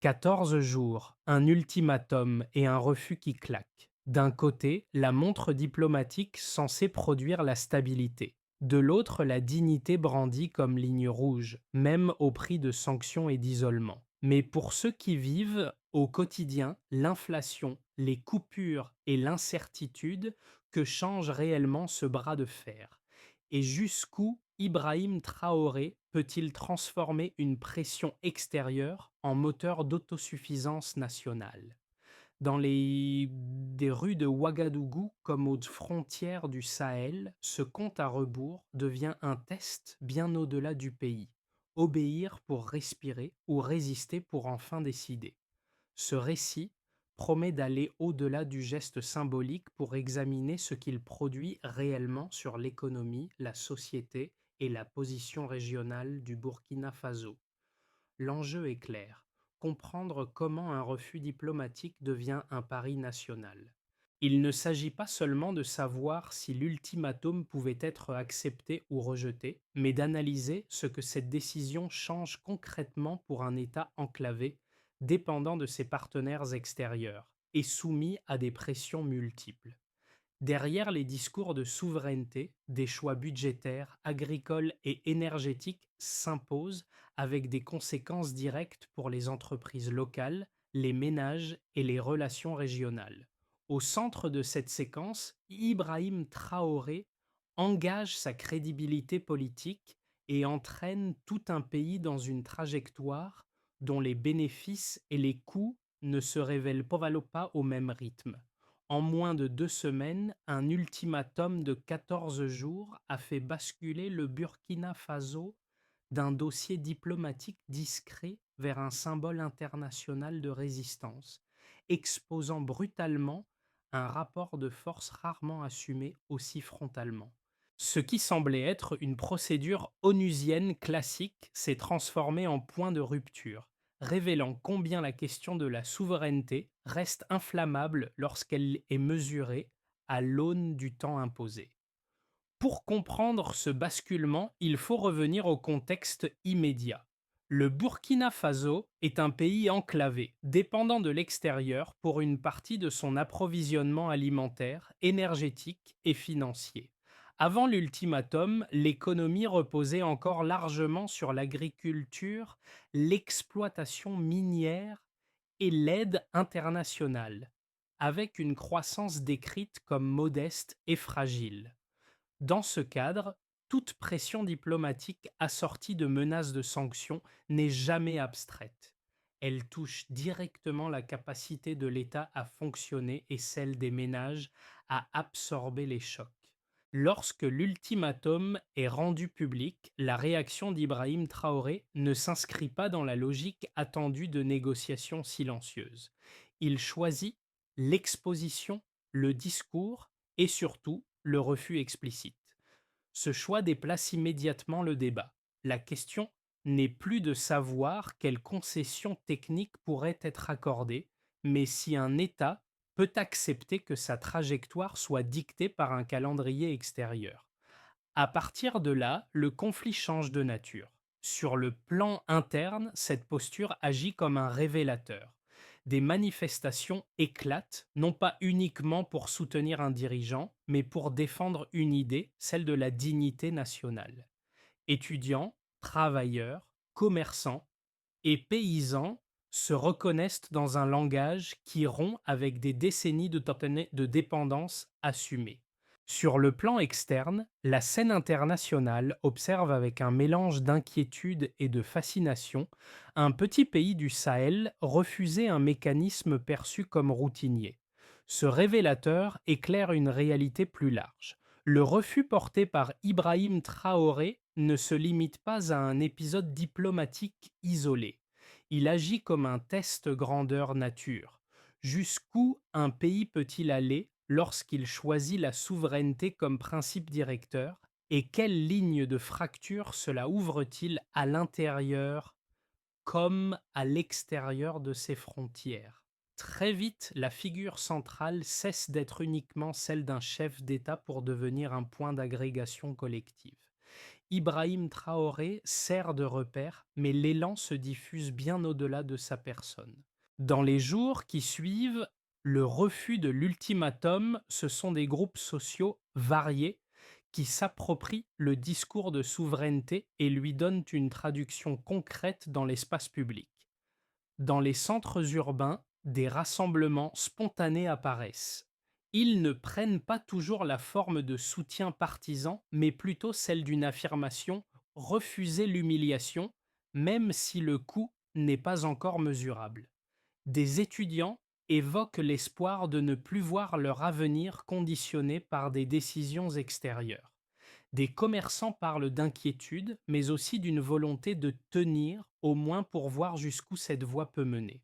14 jours, un ultimatum et un refus qui claque. D'un côté, la montre diplomatique censée produire la stabilité. De l'autre, la dignité brandie comme ligne rouge, même au prix de sanctions et d'isolement. Mais pour ceux qui vivent au quotidien l'inflation, les coupures et l'incertitude, que change réellement ce bras de fer? Et jusqu'où Ibrahim Traoré peut-il transformer une pression extérieure en moteur d'autosuffisance nationale? Dans les des rues de Ouagadougou comme aux frontières du Sahel, ce compte à rebours devient un test bien au-delà du pays. Obéir pour respirer ou résister pour enfin décider. Ce récit promet d'aller au-delà du geste symbolique pour examiner ce qu'il produit réellement sur l'économie, la société et la position régionale du Burkina Faso. L'enjeu est clair, comprendre comment un refus diplomatique devient un pari national. Il ne s'agit pas seulement de savoir si l'ultimatum pouvait être accepté ou rejeté, mais d'analyser ce que cette décision change concrètement pour un État enclavé, dépendant de ses partenaires extérieurs et soumis à des pressions multiples. Derrière les discours de souveraineté, des choix budgétaires, agricoles et énergétiques s'imposent avec des conséquences directes pour les entreprises locales, les ménages et les relations régionales. Au centre de cette séquence, Ibrahim Traoré engage sa crédibilité politique et entraîne tout un pays dans une trajectoire dont les bénéfices et les coûts ne se révèlent pas au même rythme. En moins de 2 semaines, un ultimatum de 14 jours a fait basculer le Burkina Faso d'un dossier diplomatique discret vers un symbole international de résistance, exposant brutalement un rapport de force rarement assumé aussi frontalement. Ce qui semblait être une procédure onusienne classique s'est transformé en point de rupture, révélant combien la question de la souveraineté reste inflammable lorsqu'elle est mesurée à l'aune du temps imposé. Pour comprendre ce basculement, il faut revenir au contexte immédiat. Le Burkina Faso est un pays enclavé, dépendant de l'extérieur pour une partie de son approvisionnement alimentaire, énergétique et financier. Avant l'ultimatum, l'économie reposait encore largement sur l'agriculture, l'exploitation minière et l'aide internationale, avec une croissance décrite comme modeste et fragile. Dans ce cadre, toute pression diplomatique assortie de menaces de sanctions n'est jamais abstraite. Elle touche directement la capacité de l'État à fonctionner et celle des ménages à absorber les chocs. Lorsque l'ultimatum est rendu public, la réaction d'Ibrahim Traoré ne s'inscrit pas dans la logique attendue de négociations silencieuses. Il choisit l'exposition, le discours et surtout le refus explicite. Ce choix déplace immédiatement le débat. La question n'est plus de savoir quelles concessions techniques pourraient être accordées, mais si un État peut accepter que sa trajectoire soit dictée par un calendrier extérieur. À partir de là, le conflit change de nature. Sur le plan interne, cette posture agit comme un révélateur. Des manifestations éclatent, non pas uniquement pour soutenir un dirigeant, mais pour défendre une idée, celle de la dignité nationale. Étudiants, travailleurs, commerçants et paysans se reconnaissent dans un langage qui rompt avec des décennies de dépendance assumée. Sur le plan externe, la scène internationale observe avec un mélange d'inquiétude et de fascination un petit pays du Sahel refuser un mécanisme perçu comme routinier. Ce révélateur éclaire une réalité plus large. Le refus porté par Ibrahim Traoré ne se limite pas à un épisode diplomatique isolé. Il agit comme un test grandeur nature. Jusqu'où un pays peut-il aller lorsqu'il choisit la souveraineté comme principe directeur et quelle ligne de fracture cela ouvre-t-il à l'intérieur comme à l'extérieur de ses frontières? Très vite, la figure centrale cesse d'être uniquement celle d'un chef d'État pour devenir un point d'agrégation collective. Ibrahim Traoré sert de repère, mais l'élan se diffuse bien au-delà de sa personne. Dans les jours qui suivent, le refus de l'ultimatum, ce sont des groupes sociaux variés qui s'approprient le discours de souveraineté et lui donnent une traduction concrète dans l'espace public. Dans les centres urbains, des rassemblements spontanés apparaissent. Ils ne prennent pas toujours la forme de soutien partisan, mais plutôt celle d'une affirmation: refuser l'humiliation, même si le coût n'est pas encore mesurable. Des étudiants évoquent l'espoir de ne plus voir leur avenir conditionné par des décisions extérieures. Des commerçants parlent d'inquiétude, mais aussi d'une volonté de tenir, au moins pour voir jusqu'où cette voie peut mener.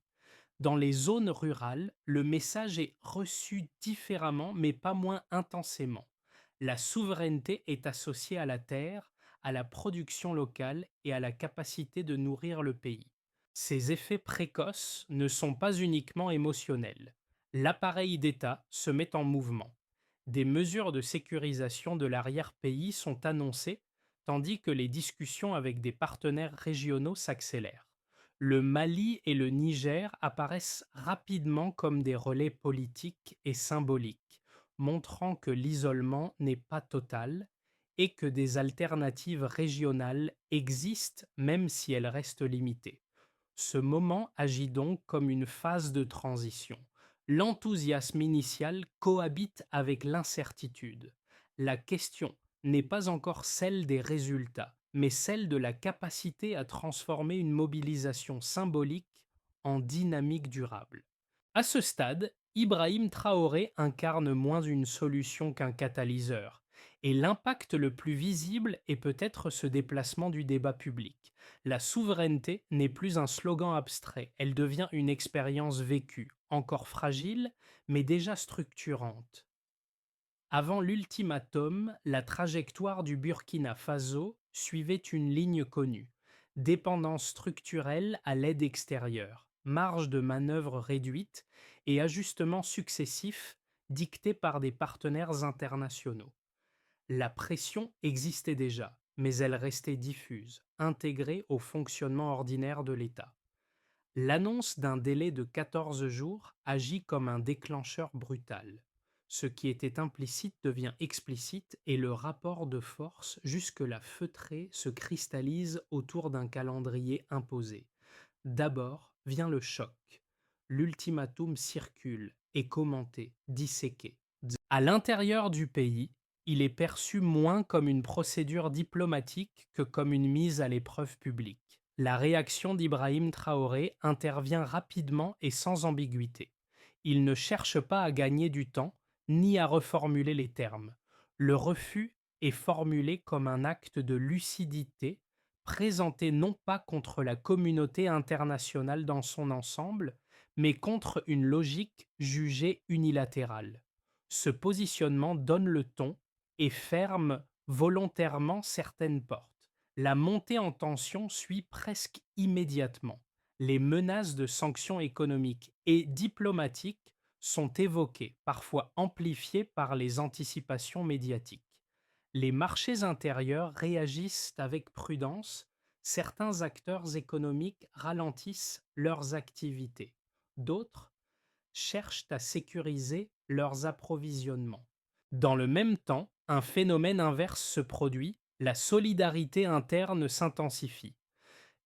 Dans les zones rurales, le message est reçu différemment, mais pas moins intensément. La souveraineté est associée à la terre, à la production locale et à la capacité de nourrir le pays. Ces effets précoces ne sont pas uniquement émotionnels. L'appareil d'État se met en mouvement. Des mesures de sécurisation de l'arrière-pays sont annoncées, tandis que les discussions avec des partenaires régionaux s'accélèrent. Le Mali et le Niger apparaissent rapidement comme des relais politiques et symboliques, montrant que l'isolement n'est pas total et que des alternatives régionales existent même si elles restent limitées. Ce moment agit donc comme une phase de transition. L'enthousiasme initial cohabite avec l'incertitude. La question n'est pas encore celle des résultats, mais celle de la capacité à transformer une mobilisation symbolique en dynamique durable. À ce stade, Ibrahim Traoré incarne moins une solution qu'un catalyseur, et l'impact le plus visible est peut-être ce déplacement du débat public. La souveraineté n'est plus un slogan abstrait, elle devient une expérience vécue, encore fragile, mais déjà structurante. Avant l'ultimatum, la trajectoire du Burkina Faso suivait une ligne connue: dépendance structurelle à l'aide extérieure, marge de manœuvre réduite et ajustements successifs dictés par des partenaires internationaux. La pression existait déjà, mais elle restait diffuse, intégrée au fonctionnement ordinaire de l'État. L'annonce d'un délai de 14 jours agit comme un déclencheur brutal. Ce qui était implicite devient explicite et le rapport de force jusque-là feutré se cristallise autour d'un calendrier imposé. D'abord vient le choc. L'ultimatum circule, est commenté, disséqué. À l'intérieur du pays, il est perçu moins comme une procédure diplomatique que comme une mise à l'épreuve publique. La réaction d'Ibrahim Traoré intervient rapidement et sans ambiguïté. Il ne cherche pas à gagner du temps, ni à reformuler les termes. Le refus est formulé comme un acte de lucidité, présenté non pas contre la communauté internationale dans son ensemble, mais contre une logique jugée unilatérale. Ce positionnement donne le ton et ferme volontairement certaines portes. La montée en tension suit presque immédiatement. Les menaces de sanctions économiques et diplomatiques sont évoquées, parfois amplifiées par les anticipations médiatiques. Les marchés intérieurs réagissent avec prudence, certains acteurs économiques ralentissent leurs activités, d'autres cherchent à sécuriser leurs approvisionnements. Dans le même temps, un phénomène inverse se produit: la solidarité interne s'intensifie.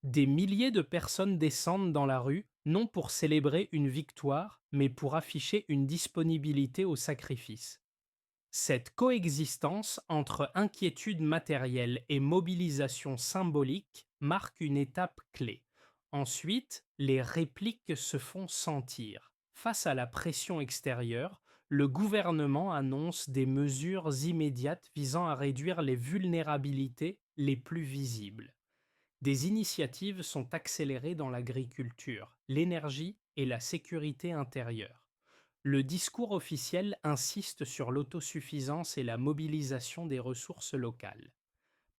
Des milliers de personnes descendent dans la rue, non pour célébrer une victoire, mais pour afficher une disponibilité au sacrifice. Cette coexistence entre inquiétude matérielle et mobilisation symbolique marque une étape clé. Ensuite, les répliques se font sentir. Face à la pression extérieure, le gouvernement annonce des mesures immédiates visant à réduire les vulnérabilités les plus visibles. Des initiatives sont accélérées dans l'agriculture, l'énergie et la sécurité intérieure. Le discours officiel insiste sur l'autosuffisance et la mobilisation des ressources locales.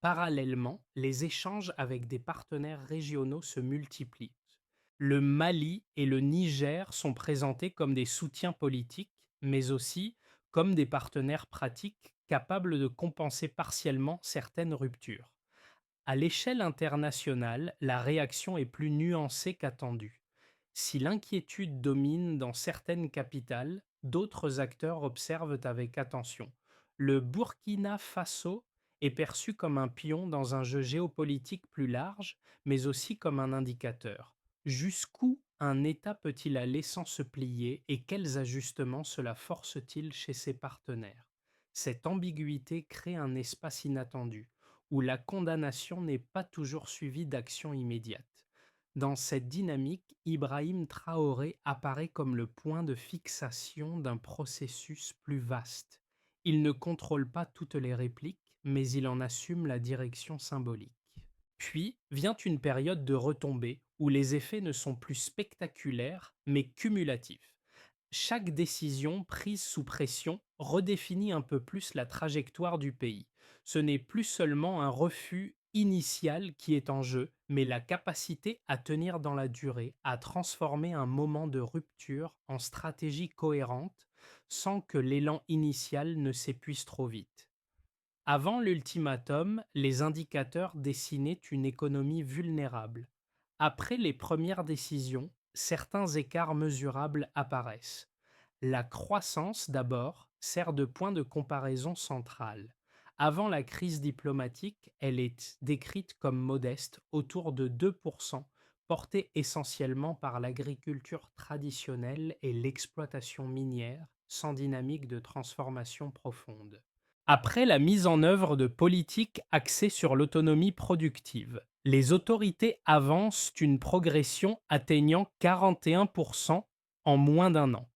Parallèlement, les échanges avec des partenaires régionaux se multiplient. Le Mali et le Niger sont présentés comme des soutiens politiques, mais aussi comme des partenaires pratiques capables de compenser partiellement certaines ruptures. À l'échelle internationale, la réaction est plus nuancée qu'attendue. Si l'inquiétude domine dans certaines capitales, d'autres acteurs observent avec attention. Le Burkina Faso est perçu comme un pion dans un jeu géopolitique plus large, mais aussi comme un indicateur. Jusqu'où un État peut-il aller sans se plier et quels ajustements cela force-t-il chez ses partenaires? Cette ambiguïté crée un espace inattendu, où la condamnation n'est pas toujours suivie d'actions immédiates. Dans cette dynamique, Ibrahim Traoré apparaît comme le point de fixation d'un processus plus vaste. Il ne contrôle pas toutes les répliques, mais il en assume la direction symbolique. Puis vient une période de retombée où les effets ne sont plus spectaculaires, mais cumulatifs. Chaque décision prise sous pression redéfinit un peu plus la trajectoire du pays. Ce n'est plus seulement un refus initial qui est en jeu, mais la capacité à tenir dans la durée, à transformer un moment de rupture en stratégie cohérente sans que l'élan initial ne s'épuise trop vite. Avant l'ultimatum, les indicateurs dessinaient une économie vulnérable. Après les premières décisions, certains écarts mesurables apparaissent. La croissance, d'abord, sert de point de comparaison central. Avant la crise diplomatique, elle est décrite comme modeste, autour de 2%, portée essentiellement par l'agriculture traditionnelle et l'exploitation minière, sans dynamique de transformation profonde. Après la mise en œuvre de politiques axées sur l'autonomie productive, les autorités avancent une progression atteignant 41% en moins d'un an.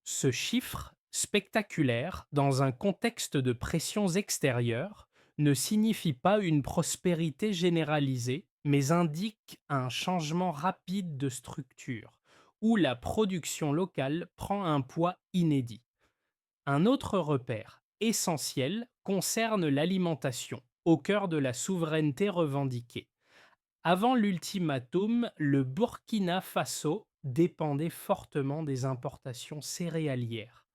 Ce chiffre, spectaculaire dans un contexte de pressions extérieures, ne signifie pas une prospérité généralisée, mais indique un changement rapide de structure, où la production locale prend un poids inédit. Un autre repère essentiel concerne l'alimentation, au cœur de la souveraineté revendiquée. Avant l'ultimatum, le Burkina Faso dépendait fortement des importations céréalières,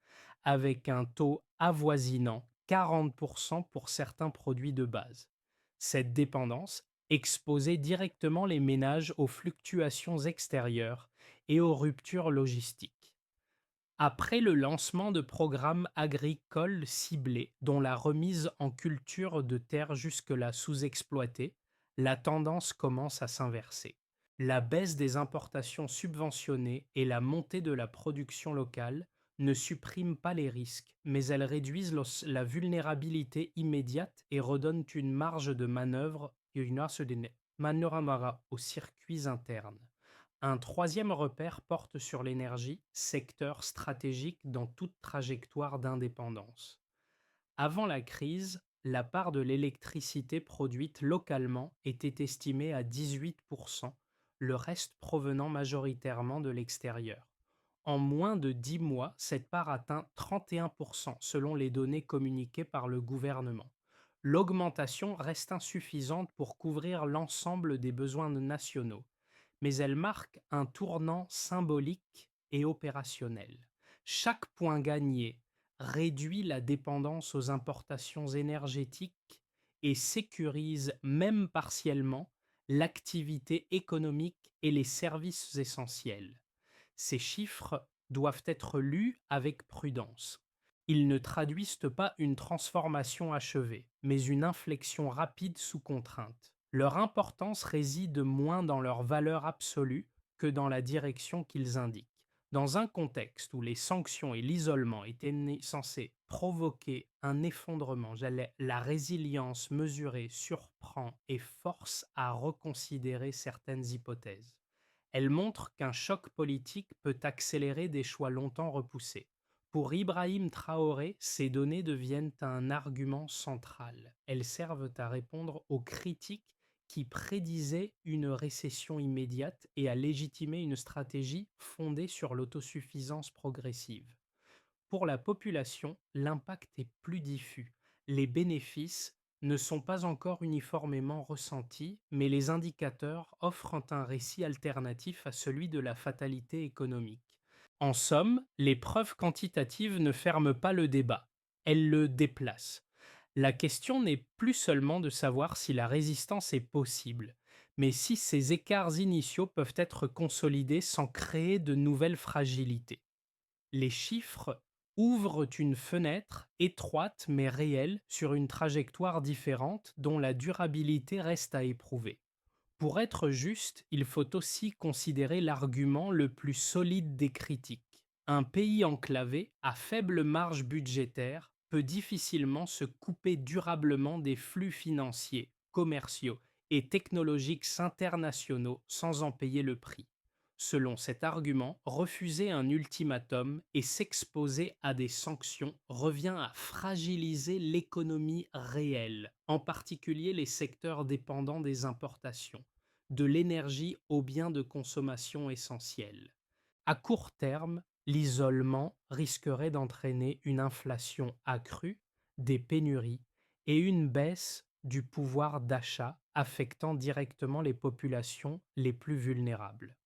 avec un taux avoisinant 40% pour certains produits de base. Cette dépendance exposait directement les ménages aux fluctuations extérieures et aux ruptures logistiques. Après le lancement de programmes agricoles ciblés, dont la remise en culture de terres jusque-là sous-exploitées, la tendance commence à s'inverser. La baisse des importations subventionnées et la montée de la production locale ne suppriment pas les risques, mais elles réduisent la vulnérabilité immédiate et redonnent une marge de manœuvre aux circuits internes. Un troisième repère porte sur l'énergie, secteur stratégique dans toute trajectoire d'indépendance. Avant la crise, la part de l'électricité produite localement était estimée à 18%, le reste provenant majoritairement de l'extérieur. En moins de 10 mois, cette part atteint 31% selon les données communiquées par le gouvernement. L'augmentation reste insuffisante pour couvrir l'ensemble des besoins nationaux, mais elle marque un tournant symbolique et opérationnel. Chaque point gagné réduit la dépendance aux importations énergétiques et sécurise, même partiellement, l'activité économique et les services essentiels. Ces chiffres doivent être lus avec prudence. Ils ne traduisent pas une transformation achevée, mais une inflexion rapide sous contrainte. Leur importance réside moins dans leur valeur absolue que dans la direction qu'ils indiquent. Dans un contexte où les sanctions et l'isolement étaient censés provoquer un effondrement, la résilience mesurée surprend et force à reconsidérer certaines hypothèses. Elle montre qu'un choc politique peut accélérer des choix longtemps repoussés. Pour Ibrahim Traoré, ces données deviennent un argument central. Elles servent à répondre aux critiques qui prédisaient une récession immédiate et à légitimer une stratégie fondée sur l'autosuffisance progressive. Pour la population, l'impact est plus diffus. Les bénéfices ne sont pas encore uniformément ressentis, mais les indicateurs offrent un récit alternatif à celui de la fatalité économique. En somme, les preuves quantitatives ne ferment pas le débat, elles le déplacent. La question n'est plus seulement de savoir si la résistance est possible, mais si ces écarts initiaux peuvent être consolidés sans créer de nouvelles fragilités. Les chiffres ouvrent une fenêtre étroite mais réelle sur une trajectoire différente dont la durabilité reste à éprouver. Pour être juste, il faut aussi considérer l'argument le plus solide des critiques. Un pays enclavé, à faible marge budgétaire, peut difficilement se couper durablement des flux financiers, commerciaux et technologiques internationaux sans en payer le prix. Selon cet argument, refuser un ultimatum et s'exposer à des sanctions revient à fragiliser l'économie réelle, en particulier les secteurs dépendants des importations, de l'énergie aux biens de consommation essentiels. À court terme, l'isolement risquerait d'entraîner une inflation accrue, des pénuries et une baisse du pouvoir d'achat affectant directement les populations les plus vulnérables.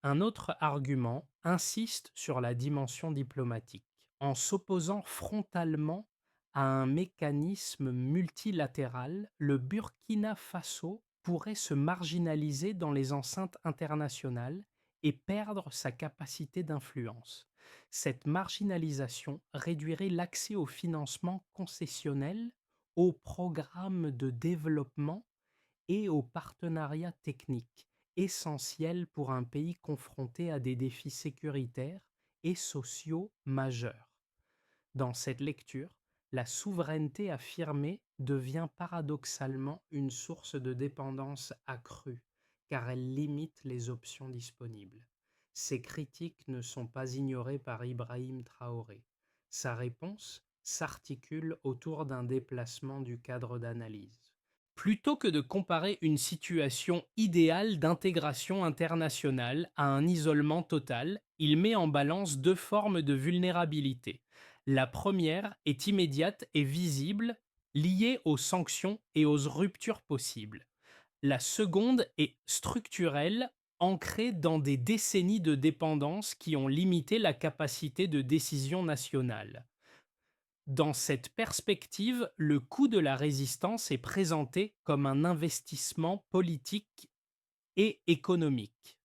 Un autre argument insiste sur la dimension diplomatique. En s'opposant frontalement à un mécanisme multilatéral, le Burkina Faso pourrait se marginaliser dans les enceintes internationales et perdre sa capacité d'influence. Cette marginalisation réduirait l'accès au financement concessionnel, aux programmes de développement et aux partenariats techniques, essentiels pour un pays confronté à des défis sécuritaires et sociaux majeurs. Dans cette lecture, la souveraineté affirmée devient paradoxalement une source de dépendance accrue, car elle limite les options disponibles. Ces critiques ne sont pas ignorées par Ibrahim Traoré. Sa réponse s'articule autour d'un déplacement du cadre d'analyse. Plutôt que de comparer une situation idéale d'intégration internationale à un isolement total, il met en balance deux formes de vulnérabilité. La première est immédiate et visible, liée aux sanctions et aux ruptures possibles. La seconde est structurelle, ancrée dans des décennies de dépendance qui ont limité la capacité de décision nationale. Dans cette perspective, le coût de la résistance est présenté comme un investissement politique et économique.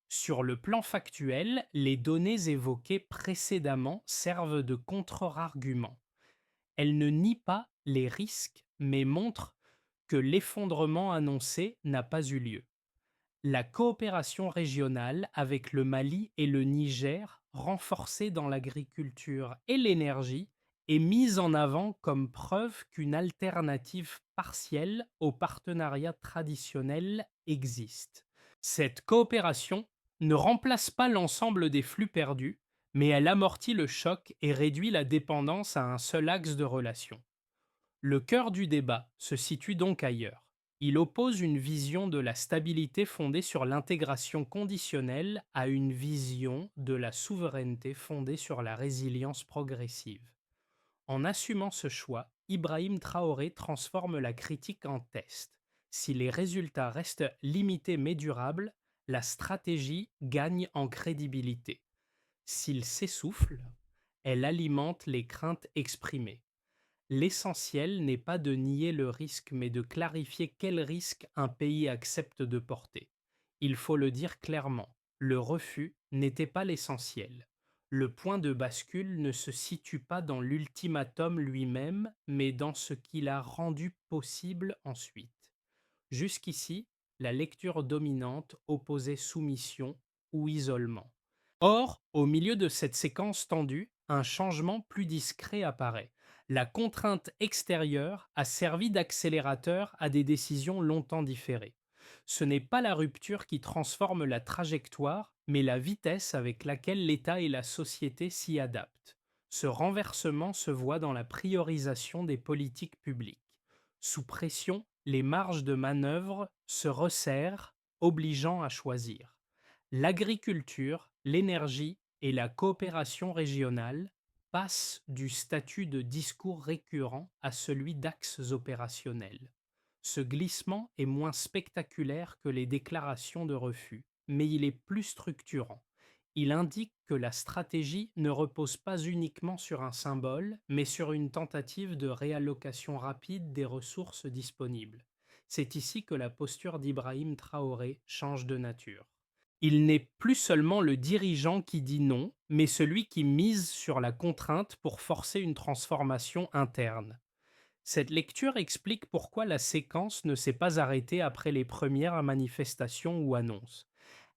Sur le plan factuel, les données évoquées précédemment servent de contre-argument. Elles ne nient pas les risques, mais montrent que l'effondrement annoncé n'a pas eu lieu. La coopération régionale avec le Mali et le Niger, renforcée dans l'agriculture et l'énergie, est mise en avant comme preuve qu'une alternative partielle au partenariat traditionnel existe. Cette coopération ne remplace pas l'ensemble des flux perdus, mais elle amortit le choc et réduit la dépendance à un seul axe de relation. Le cœur du débat se situe donc ailleurs. Il oppose une vision de la stabilité fondée sur l'intégration conditionnelle à une vision de la souveraineté fondée sur la résilience progressive. En assumant ce choix, Ibrahim Traoré transforme la critique en test. Si les résultats restent limités mais durables, la stratégie gagne en crédibilité. S'il s'essouffle, elle alimente les craintes exprimées. L'essentiel n'est pas de nier le risque, mais de clarifier quel risque un pays accepte de porter. Il faut le dire clairement, le refus n'était pas l'essentiel. Le point de bascule ne se situe pas dans l'ultimatum lui-même, mais dans ce qu'il a rendu possible ensuite. Jusqu'ici, la lecture dominante opposait soumission ou isolement. Or, au milieu de cette séquence tendue, un changement plus discret apparaît. La contrainte extérieure a servi d'accélérateur à des décisions longtemps différées. Ce n'est pas la rupture qui transforme la trajectoire, mais la vitesse avec laquelle l'État et la société s'y adaptent. Ce renversement se voit dans la priorisation des politiques publiques. Sous pression, les marges de manœuvre se resserrent, obligeant à choisir. L'agriculture, l'énergie et la coopération régionale passent du statut de discours récurrent à celui d'axes opérationnels. Ce glissement est moins spectaculaire que les déclarations de refus, mais il est plus structurant. Il indique que la stratégie ne repose pas uniquement sur un symbole, mais sur une tentative de réallocation rapide des ressources disponibles. C'est ici que la posture d'Ibrahim Traoré change de nature. Il n'est plus seulement le dirigeant qui dit non, mais celui qui mise sur la contrainte pour forcer une transformation interne. Cette lecture explique pourquoi la séquence ne s'est pas arrêtée après les premières manifestations ou annonces.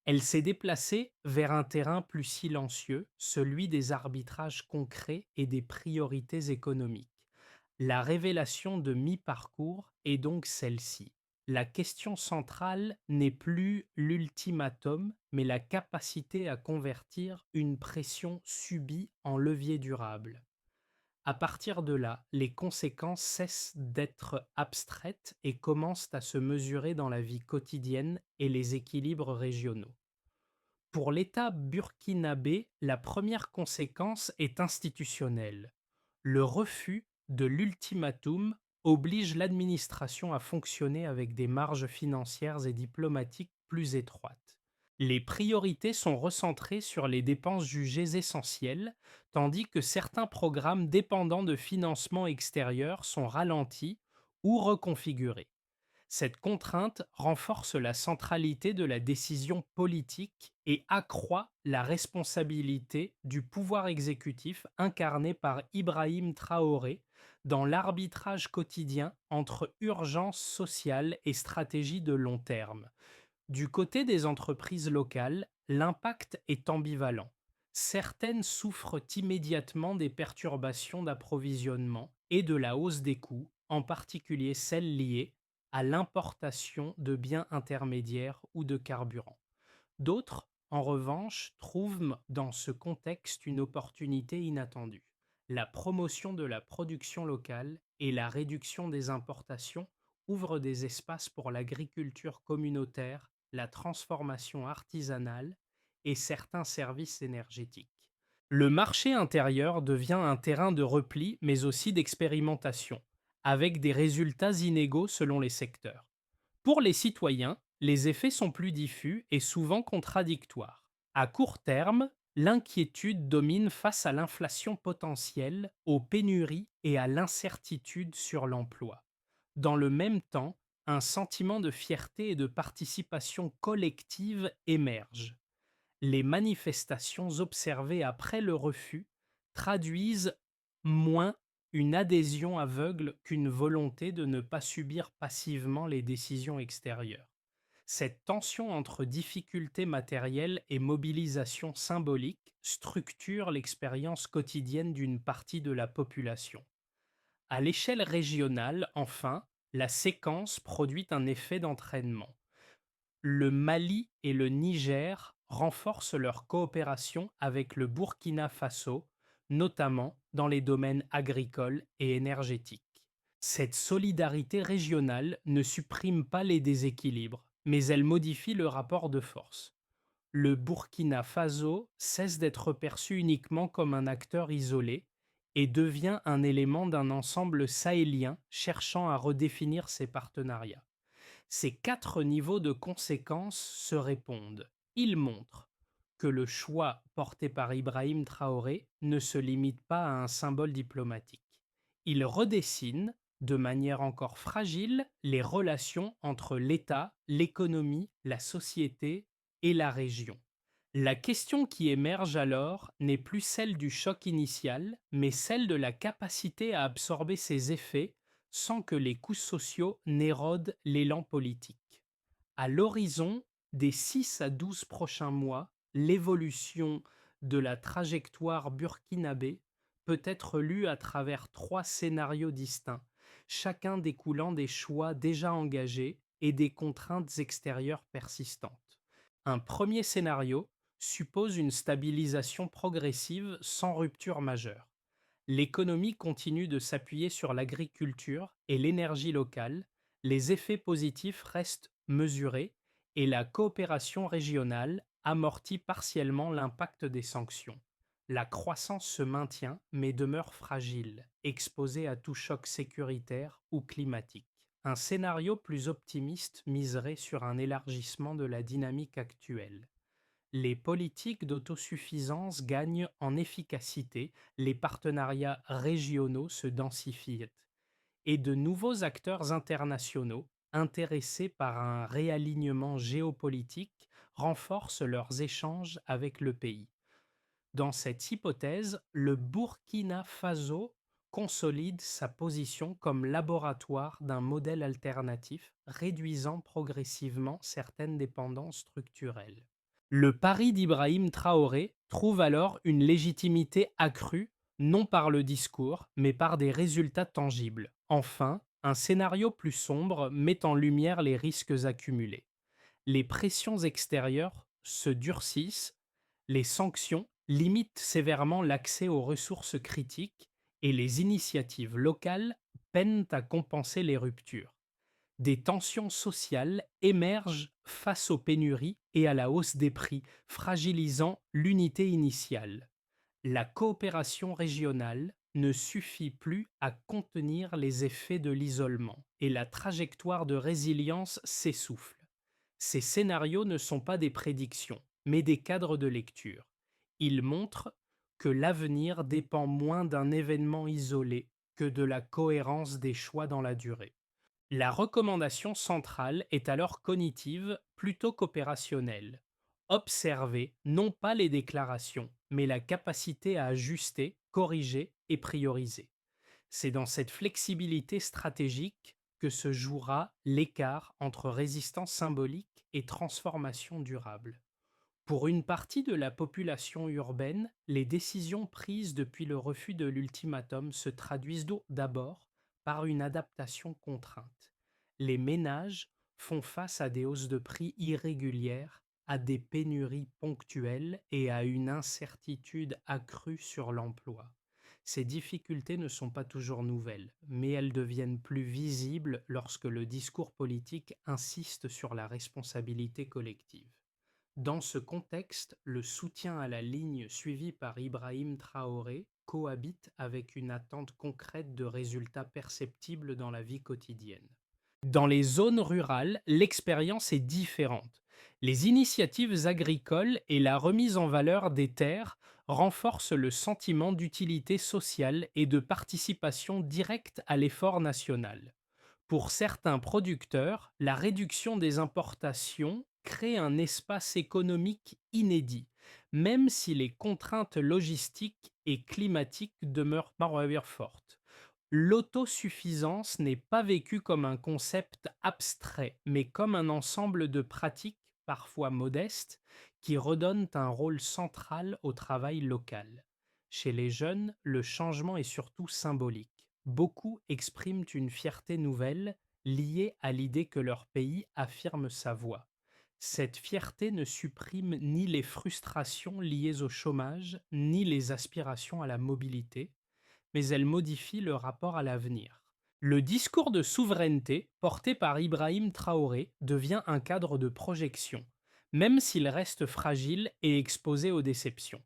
Elle s'est déplacée vers un terrain plus silencieux, celui des arbitrages concrets et des priorités économiques. La révélation de mi-parcours est donc celle-ci. La question centrale n'est plus l'ultimatum, mais la capacité à convertir une pression subie en levier durable. À partir de là, les conséquences cessent d'être abstraites et commencent à se mesurer dans la vie quotidienne et les équilibres régionaux. Pour l'État burkinabé, la première conséquence est institutionnelle. Le refus de l'ultimatum oblige l'administration à fonctionner avec des marges financières et diplomatiques plus étroites. Les priorités sont recentrées sur les dépenses jugées essentielles, tandis que certains programmes dépendants de financements extérieurs sont ralentis ou reconfigurés. Cette contrainte renforce la centralité de la décision politique et accroît la responsabilité du pouvoir exécutif incarné par Ibrahim Traoré dans l'arbitrage quotidien entre urgence sociale et stratégie de long terme. Du côté des entreprises locales, l'impact est ambivalent. Certaines souffrent immédiatement des perturbations d'approvisionnement et de la hausse des coûts, en particulier celles liées à l'importation de biens intermédiaires ou de carburant. D'autres, en revanche, trouvent dans ce contexte une opportunité inattendue. La promotion de la production locale et la réduction des importations ouvrent des espaces pour l'agriculture communautaire, la transformation artisanale et certains services énergétiques. Le marché intérieur devient un terrain de repli mais aussi d'expérimentation, avec des résultats inégaux selon les secteurs. Pour les citoyens, les effets sont plus diffus et souvent contradictoires. À court terme, l'inquiétude domine face à l'inflation potentielle, aux pénuries et à l'incertitude sur l'emploi. Dans le même temps, un sentiment de fierté et de participation collective émerge. Les manifestations observées après le refus traduisent moins une adhésion aveugle qu'une volonté de ne pas subir passivement les décisions extérieures. Cette tension entre difficultés matérielles et mobilisation symbolique structure l'expérience quotidienne d'une partie de la population. À l'échelle régionale, enfin, la séquence produit un effet d'entraînement. Le Mali et le Niger renforcent leur coopération avec le Burkina Faso, notamment dans les domaines agricoles et énergétiques. Cette solidarité régionale ne supprime pas les déséquilibres, mais elle modifie le rapport de force. Le Burkina Faso cesse d'être perçu uniquement comme un acteur isolé et devient un élément d'un ensemble sahélien cherchant à redéfinir ses partenariats. Ces quatre niveaux de conséquences se répondent. Ils montrent que le choix porté par Ibrahim Traoré ne se limite pas à un symbole diplomatique. Il redessine, de manière encore fragile, les relations entre l'État, l'économie, la société et la région. La question qui émerge alors n'est plus celle du choc initial, mais celle de la capacité à absorber ses effets sans que les coûts sociaux n'érodent l'élan politique. À l'horizon des 6 à 12 prochains mois, l'évolution de la trajectoire burkinabé peut être lue à travers trois scénarios distincts, chacun découlant des choix déjà engagés et des contraintes extérieures persistantes. Un premier scénario suppose une stabilisation progressive sans rupture majeure. L'économie continue de s'appuyer sur l'agriculture et l'énergie locale, les effets positifs restent mesurés et la coopération régionale amortit partiellement l'impact des sanctions. La croissance se maintient mais demeure fragile, exposée à tout choc sécuritaire ou climatique. Un scénario plus optimiste miserait sur un élargissement de la dynamique actuelle. Les politiques d'autosuffisance gagnent en efficacité, les partenariats régionaux se densifient et de nouveaux acteurs internationaux, intéressés par un réalignement géopolitique, renforcent leurs échanges avec le pays. Dans cette hypothèse, le Burkina Faso consolide sa position comme laboratoire d'un modèle alternatif, réduisant progressivement certaines dépendances structurelles. Le pari d'Ibrahim Traoré trouve alors une légitimité accrue, non par le discours, mais par des résultats tangibles. Enfin, un scénario plus sombre met en lumière les risques accumulés. Les pressions extérieures se durcissent, les sanctions limitent sévèrement l'accès aux ressources critiques et les initiatives locales peinent à compenser les ruptures. Des tensions sociales émergent face aux pénuries et à la hausse des prix, fragilisant l'unité initiale. La coopération régionale ne suffit plus à contenir les effets de l'isolement et la trajectoire de résilience s'essouffle. Ces scénarios ne sont pas des prédictions, mais des cadres de lecture. Ils montrent que l'avenir dépend moins d'un événement isolé que de la cohérence des choix dans la durée. La recommandation centrale est alors cognitive plutôt qu'opérationnelle. Observer non pas les déclarations, mais la capacité à ajuster, corriger et prioriser. C'est dans cette flexibilité stratégique que se jouera l'écart entre résistance symbolique et transformation durable. Pour une partie de la population urbaine, les décisions prises depuis le refus de l'ultimatum se traduisent d'abord par une adaptation contrainte. Les ménages font face à des hausses de prix irrégulières, à des pénuries ponctuelles et à une incertitude accrue sur l'emploi. Ces difficultés ne sont pas toujours nouvelles, mais elles deviennent plus visibles lorsque le discours politique insiste sur la responsabilité collective. Dans ce contexte, le soutien à la ligne suivie par Ibrahim Traoré cohabite avec une attente concrète de résultats perceptibles dans la vie quotidienne. Dans les zones rurales, l'expérience est différente. Les initiatives agricoles et la remise en valeur des terres renforcent le sentiment d'utilité sociale et de participation directe à l'effort national. Pour certains producteurs, la réduction des importations crée un espace économique inédit, même si les contraintes logistiques et climatiques demeurent par ailleurs fortes. L'autosuffisance n'est pas vécue comme un concept abstrait, mais comme un ensemble de pratiques, parfois modestes, qui redonnent un rôle central au travail local. Chez les jeunes, le changement est surtout symbolique. Beaucoup expriment une fierté nouvelle liée à l'idée que leur pays affirme sa voix. Cette fierté ne supprime ni les frustrations liées au chômage, ni les aspirations à la mobilité, mais elle modifie le rapport à l'avenir. Le discours de souveraineté porté par Ibrahim Traoré devient un cadre de projection, même s'il reste fragile et exposé aux déceptions.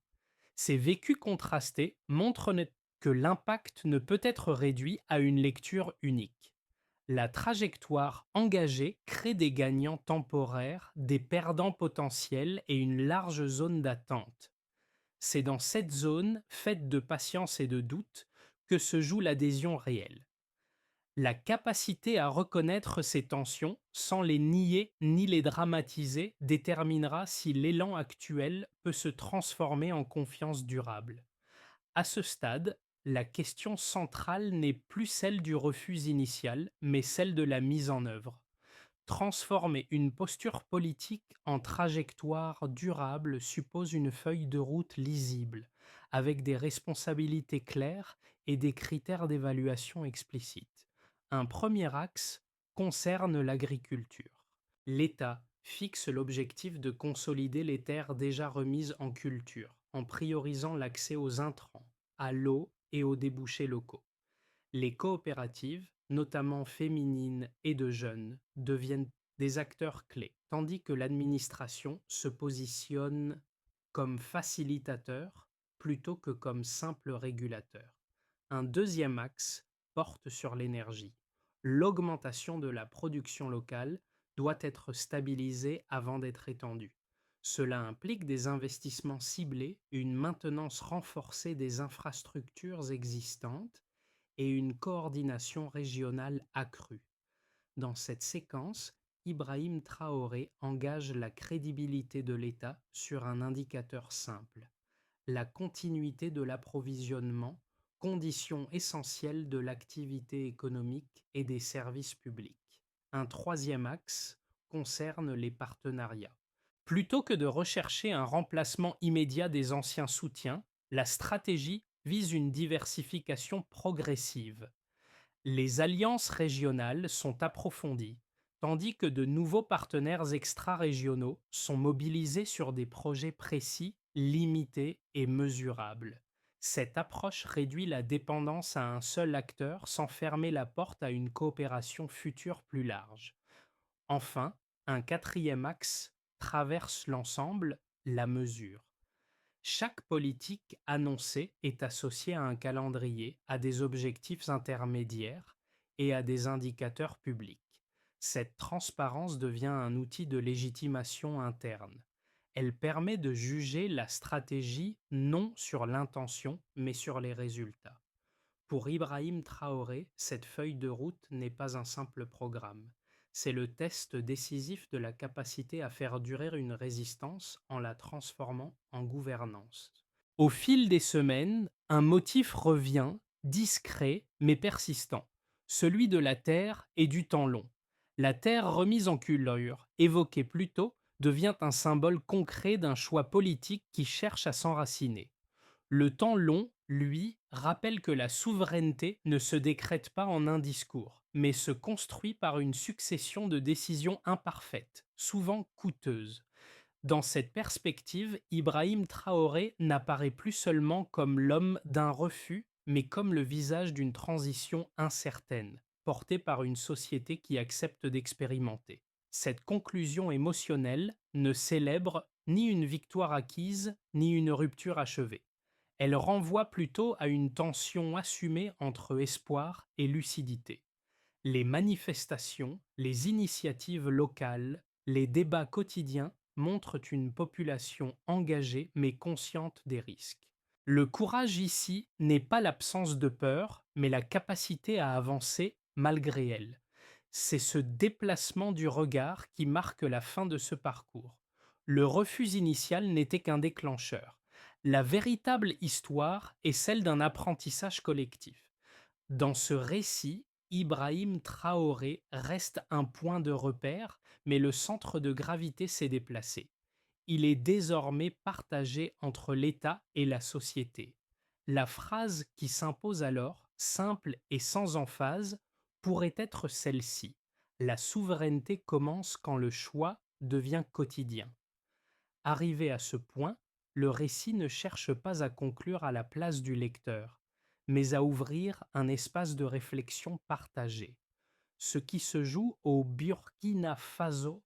Ces vécus contrastés montrent que l'impact ne peut être réduit à une lecture unique. La trajectoire engagée crée des gagnants temporaires, des perdants potentiels et une large zone d'attente. C'est dans cette zone, faite de patience et de doute, que se joue l'adhésion réelle. La capacité à reconnaître ces tensions sans les nier ni les dramatiser déterminera si l'élan actuel peut se transformer en confiance durable. À ce stade, la question centrale n'est plus celle du refus initial, mais celle de la mise en œuvre. Transformer une posture politique en trajectoire durable suppose une feuille de route lisible, avec des responsabilités claires et des critères d'évaluation explicites. Un premier axe concerne l'agriculture. L'État fixe l'objectif de consolider les terres déjà remises en culture, en priorisant l'accès aux intrants, à l'eau et aux débouchés locaux. Les coopératives, notamment féminines et de jeunes, deviennent des acteurs clés, tandis que l'administration se positionne comme facilitateur plutôt que comme simple régulateur. Un deuxième axe porte sur l'énergie. L'augmentation de la production locale doit être stabilisée avant d'être étendue. Cela implique des investissements ciblés, une maintenance renforcée des infrastructures existantes et une coordination régionale accrue. Dans cette séquence, Ibrahim Traoré engage la crédibilité de l'État sur un indicateur simple: la continuité de l'approvisionnement, condition essentielle de l'activité économique et des services publics. Un troisième axe concerne les partenariats. Plutôt que de rechercher un remplacement immédiat des anciens soutiens, la stratégie vise une diversification progressive. Les alliances régionales sont approfondies, tandis que de nouveaux partenaires extra-régionaux sont mobilisés sur des projets précis, limités et mesurables. Cette approche réduit la dépendance à un seul acteur sans fermer la porte à une coopération future plus large. Enfin, un quatrième axe traverse l'ensemble: la mesure. Chaque politique annoncée est associée à un calendrier, à des objectifs intermédiaires et à des indicateurs publics. Cette transparence devient un outil de légitimation interne. Elle permet de juger la stratégie non sur l'intention, mais sur les résultats. Pour Ibrahim Traoré, cette feuille de route n'est pas un simple programme. C'est le test décisif de la capacité à faire durer une résistance en la transformant en gouvernance. Au fil des semaines, un motif revient, discret mais persistant, celui de la terre et du temps long. La terre remise en culture, évoquée plus tôt, devient un symbole concret d'un choix politique qui cherche à s'enraciner. Le temps long, lui, rappelle que la souveraineté ne se décrète pas en un discours, mais se construit par une succession de décisions imparfaites, souvent coûteuses. Dans cette perspective, Ibrahim Traoré n'apparaît plus seulement comme l'homme d'un refus, mais comme le visage d'une transition incertaine, portée par une société qui accepte d'expérimenter. Cette conclusion émotionnelle ne célèbre ni une victoire acquise, ni une rupture achevée. Elle renvoie plutôt à une tension assumée entre espoir et lucidité. Les manifestations, les initiatives locales, les débats quotidiens montrent une population engagée mais consciente des risques. Le courage ici n'est pas l'absence de peur, mais la capacité à avancer malgré elle. C'est ce déplacement du regard qui marque la fin de ce parcours. Le refus initial n'était qu'un déclencheur. La véritable histoire est celle d'un apprentissage collectif. Dans ce récit, Ibrahim Traoré reste un point de repère, mais le centre de gravité s'est déplacé. Il est désormais partagé entre l'État et la société. La phrase qui s'impose alors, simple et sans emphase, pourrait être celle-ci: la souveraineté commence quand le choix devient quotidien. Arrivé à ce point, le récit ne cherche pas à conclure à la place du lecteur, mais à ouvrir un espace de réflexion partagé. Ce qui se joue au Burkina Faso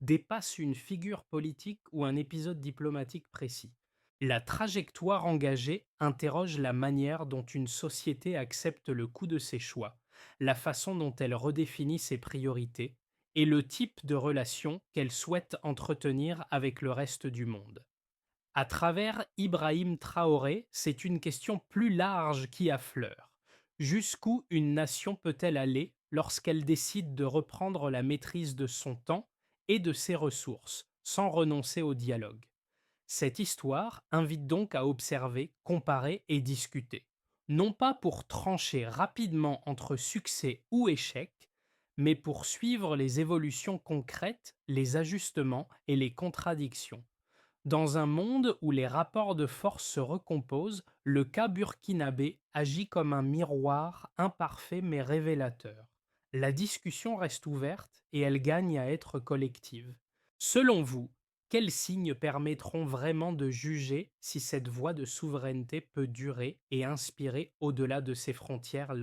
dépasse une figure politique ou un épisode diplomatique précis. La trajectoire engagée interroge la manière dont une société accepte le coût de ses choix, la façon dont elle redéfinit ses priorités et le type de relation qu'elle souhaite entretenir avec le reste du monde. À travers Ibrahim Traoré, c'est une question plus large qui affleure. Jusqu'où une nation peut-elle aller lorsqu'elle décide de reprendre la maîtrise de son temps et de ses ressources, sans renoncer au dialogue? Cette histoire invite donc à observer, comparer et discuter. Non pas pour trancher rapidement entre succès ou échec, mais pour suivre les évolutions concrètes, les ajustements et les contradictions. Dans un monde où les rapports de force se recomposent, le cas burkinabé agit comme un miroir imparfait mais révélateur. La discussion reste ouverte et elle gagne à être collective. Selon vous, quels signes permettront vraiment de juger si cette voie de souveraineté peut durer et inspirer au-delà de ses frontières